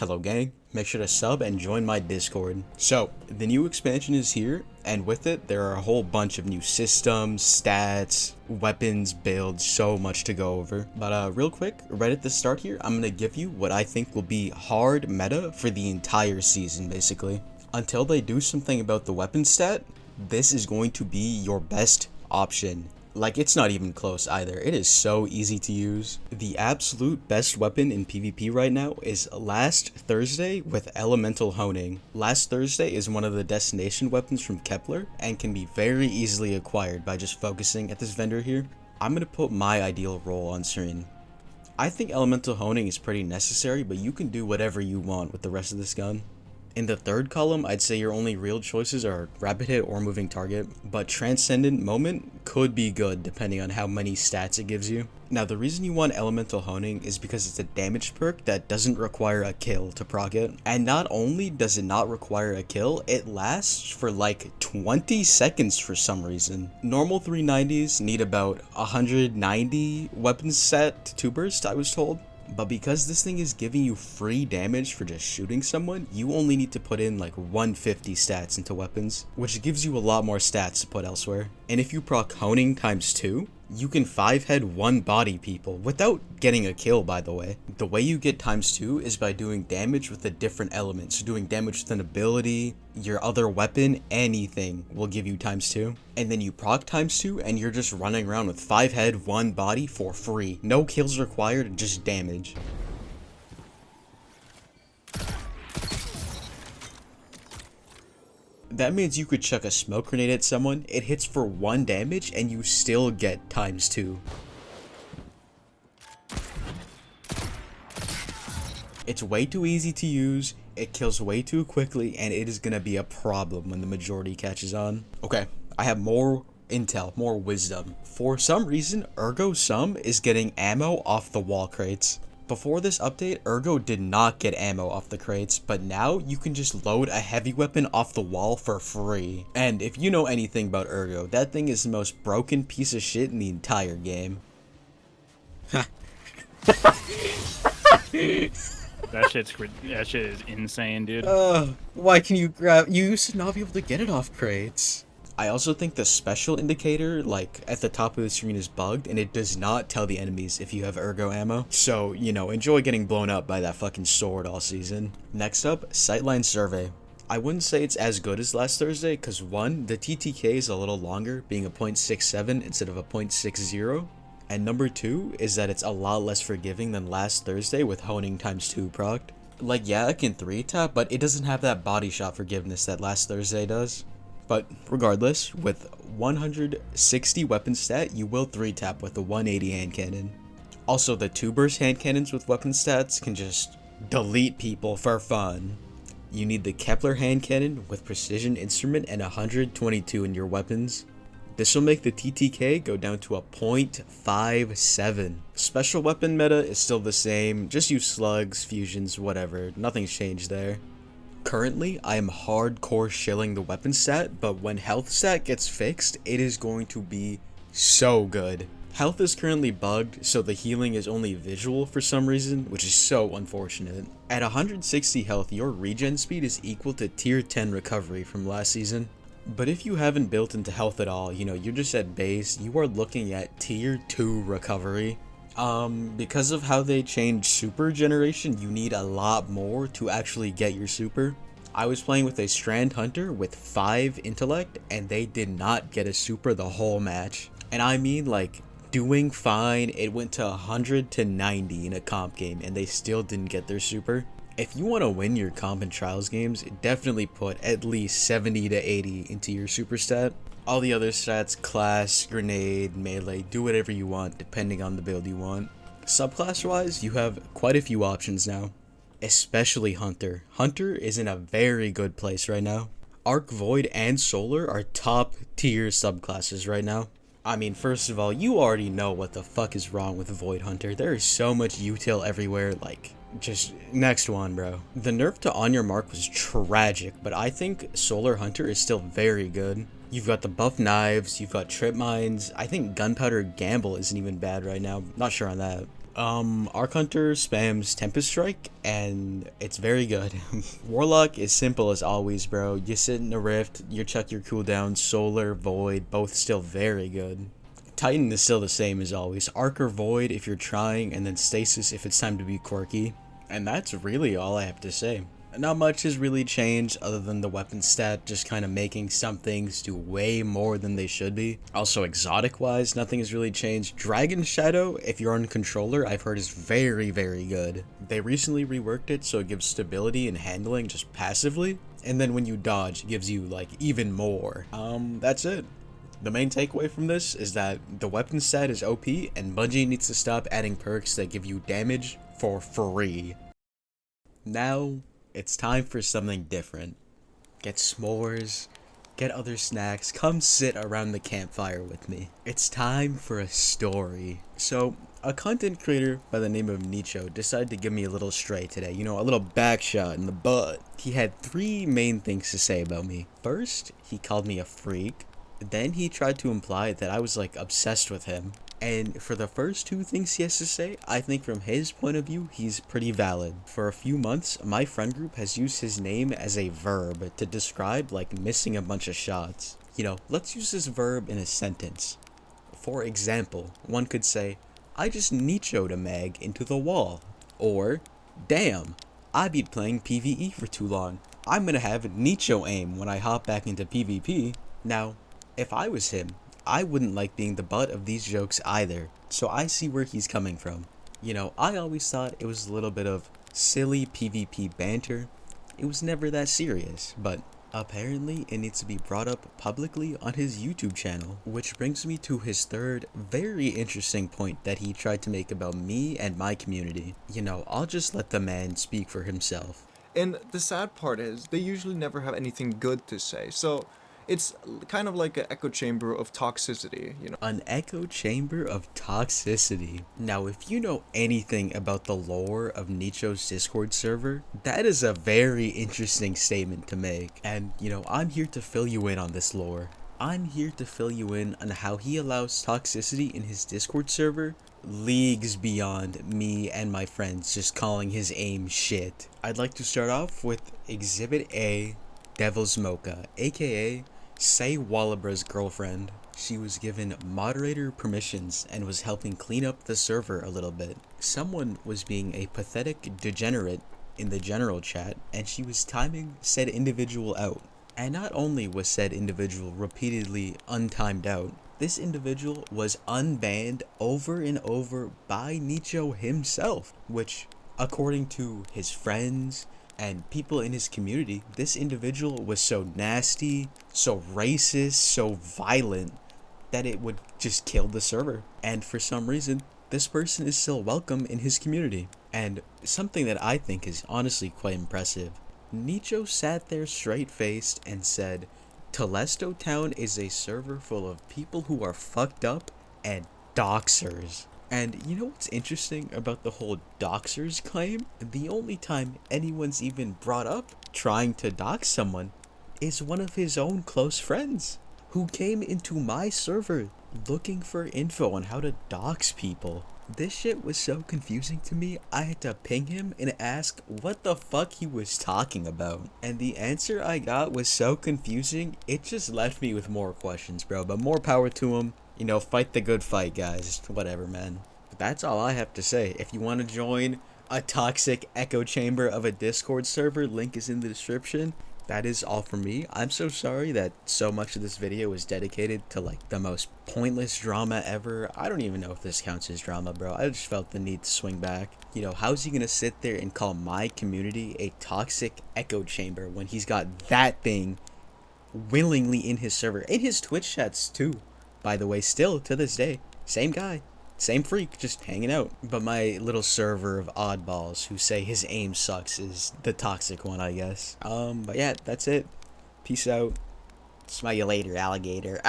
Hello gang, make sure to sub and join my Discord. So, the new expansion is here, and with it, there are a whole bunch of new systems, stats, weapons, builds, so much to go over. But real quick, right at the start here, I'm gonna give you what I think will be hard meta for the entire season, basically. Until they do something about the weapon stat, this is going to be your best option. Like, it's not even close either. It is so easy to use. The absolute best weapon in PvP right now is Last Thursday with Elemental Honing. Last Thursday is one of the destination weapons from Kepler and can be very easily acquired by just focusing at this vendor here. I'm gonna put my ideal role on screen. I think Elemental Honing is pretty necessary, but you can do whatever you want with the rest of this gun. In the third column, I'd say your only real choices are Rapid Hit or Moving Target, but Transcendent Moment could be good depending on how many stats it gives you. Now, the reason you want Elemental Honing is because it's a damage perk that doesn't require a kill to proc it. And not only does it not require a kill, it lasts for like 20 seconds for some reason. Normal 390s need about 190 weapons set to burst, I was told. But because this thing is giving you free damage for just shooting someone, you only need to put in like 150 stats into weapons, which gives you a lot more stats to put elsewhere. And if you proc honing times 2, you can 5-head 1 body people without getting a kill, by the way. The way you get times 2 is by doing damage with a different element. So doing damage with an ability, your other weapon, anything will give you times 2. And then you proc times 2 and you're just running around with 5-head 1 body for free. No kills required, just damage. That means you could chuck a smoke grenade at someone, it hits for 1 damage, and you still get times 2. It's way too easy to use, it kills way too quickly, and it is gonna be a problem when the majority catches on. Okay, I have more intel, more wisdom. For some reason, Ergo Sum is getting ammo off the wall crates. Before this update, Ergo did not get ammo off the crates, but now you can just load a heavy weapon off the wall for free. And if you know anything about Ergo, that thing is the most broken piece of shit in the entire game. That shit is insane, dude. Why can you grab? You used to not be able to get it off crates. I also think the special indicator, like, at the top of the screen is bugged, and it does not tell the enemies if you have Ergo ammo. So, you know, enjoy getting blown up by that fucking sword all season. Next up, Sightline Survey. I wouldn't say it's as good as Last Thursday, because 1, the TTK is a little longer, being a 0.67 instead of a 0.60. And number 2 is that it's a lot less forgiving than Last Thursday with honing times 2 procced. Like, yeah, it can 3-tap, but it doesn't have that body shot forgiveness that Last Thursday does. But regardless, with 160 weapon stat, you will 3-tap with the 180 hand cannon. Also, the 2-burst hand cannons with weapon stats can just delete people for fun. You need the Kepler hand cannon with precision instrument and 122 in your weapons. This will make the TTK go down to a 0.57. Special weapon meta is still the same, just use slugs, fusions, whatever, nothing's changed there. Currently, I am hardcore shilling the weapon stat, but when health stat gets fixed, it is going to be so good. Health is currently bugged, so the healing is only visual for some reason, which is so unfortunate. At 160 health, your regen speed is equal to tier 10 recovery from last season. But if you haven't built into health at all, you know, you're just at base, you are looking at tier 2 recovery. Because of how they changed super generation, you need a lot more to actually get your super. I was playing with a Strand Hunter with 5 intellect, and they did not get a super the whole match. And I mean, like, doing fine, it went to 100 to 90 in a comp game, and they still didn't get their super. If you want to win your comp and trials games, definitely put at least 70 to 80 into your super stat. All the other stats, class, grenade, melee, do whatever you want depending on the build you want. Subclass wise, you have quite a few options now, especially Hunter. Hunter is in a very good place right now. Arc, Void, and Solar are top tier subclasses right now. I mean, first of all, you already know what the fuck is wrong with Void Hunter. There is so much util everywhere, like, just next one, bro. The nerf to On Your Mark was tragic, but I think Solar Hunter is still very good. You've got the buff knives, you've got trip mines. I think Gunpowder Gamble isn't even bad right now. Not sure on that. Arc Hunter spams Tempest Strike, and it's very good. Warlock is simple as always, bro. You sit in a rift, you check your cooldown, Solar, Void, both still very good. Titan is still the same as always. Arc or Void if you're trying, and then Stasis if it's time to be quirky. And that's really all I have to say. Not much has really changed other than the weapon stat just kind of making some things do way more than they should be. Also exotic wise, nothing has really changed. Dragon Shadow, if you're on controller, I've heard is very, very good. They recently reworked it so it gives stability and handling just passively. And then when you dodge, it gives you like even more. That's it. The main takeaway from this is that the weapon stat is OP and Bungie needs to stop adding perks that give you damage for free. Now, it's time for something different. Get s'mores, get other snacks, come sit around the campfire with me. It's time for a story. So, a content creator by the name of Nicho decided to give me a little stray today, you know, a little back shot in the butt. He had 3 main things to say about me. First, he called me a freak. Then he tried to imply that I was like obsessed with him. And for the first 2 things he has to say, I think from his point of view, he's pretty valid. For a few months, my friend group has used his name as a verb to describe like missing a bunch of shots. You know, let's use this verb in a sentence. For example, one could say, I just Nicho'd a mag into the wall. Or, damn, I be playing PvE for too long. I'm gonna have Nicho aim when I hop back into PvP. Now, if I was him, I wouldn't like being the butt of these jokes either, so I see where he's coming from. You know, I always thought it was a little bit of silly PvP banter. It was never that serious, but apparently it needs to be brought up publicly on his YouTube channel. Which brings me to his third, very interesting point that he tried to make about me and my community. You know, I'll just let the man speak for himself. And the sad part is, they usually never have anything good to say, so it's kind of like an echo chamber of toxicity, you know? An echo chamber of toxicity. Now, if you know anything about the lore of Nicho's Discord server, that is a very interesting statement to make. And, you know, I'm here to fill you in on this lore. I'm here to fill you in on how he allows toxicity in his Discord server leagues beyond me and my friends just calling his aim shit. I'd like to start off with Exhibit A, Devil's Mocha, aka Say Wallabra's girlfriend. She was given moderator permissions and was helping clean up the server a little bit. Someone was being a pathetic degenerate in the general chat, and she was timing said individual out. And not only was said individual repeatedly untimed out, this individual was unbanned over and over by Nicho himself, which, according to his friends and people in his community, this individual was so nasty, so racist, so violent, that it would just kill the server. And for some reason, this person is still welcome in his community. And something that I think is honestly quite impressive, Nicho sat there straight-faced and said, Telesto Town is a server full of people who are fucked up and doxers. And you know what's interesting about the whole doxers claim? The only time anyone's even brought up trying to dox someone is one of his own close friends who came into my server looking for info on how to dox people. This shit was so confusing to me, I had to ping him and ask what the fuck he was talking about. And the answer I got was so confusing, it just left me with more questions, bro. But more power to him. You know, fight the good fight, guys. Whatever, man. But that's all I have to say. If you want to join a toxic echo chamber of a Discord server, link is in the description. That is all from me. I'm so sorry that so much of this video is dedicated to like the most pointless drama ever. I don't even know if this counts as drama, bro. I just felt the need to swing back. You know, how's he gonna sit there and call my community a toxic echo chamber when he's got that thing willingly in his server, in his Twitch chats too, by the way, still to this day. Same guy, same freak, just hanging out. But my little server of oddballs who say his aim sucks is the toxic one, I guess. But yeah, that's it. Peace out. Smell you later, alligator.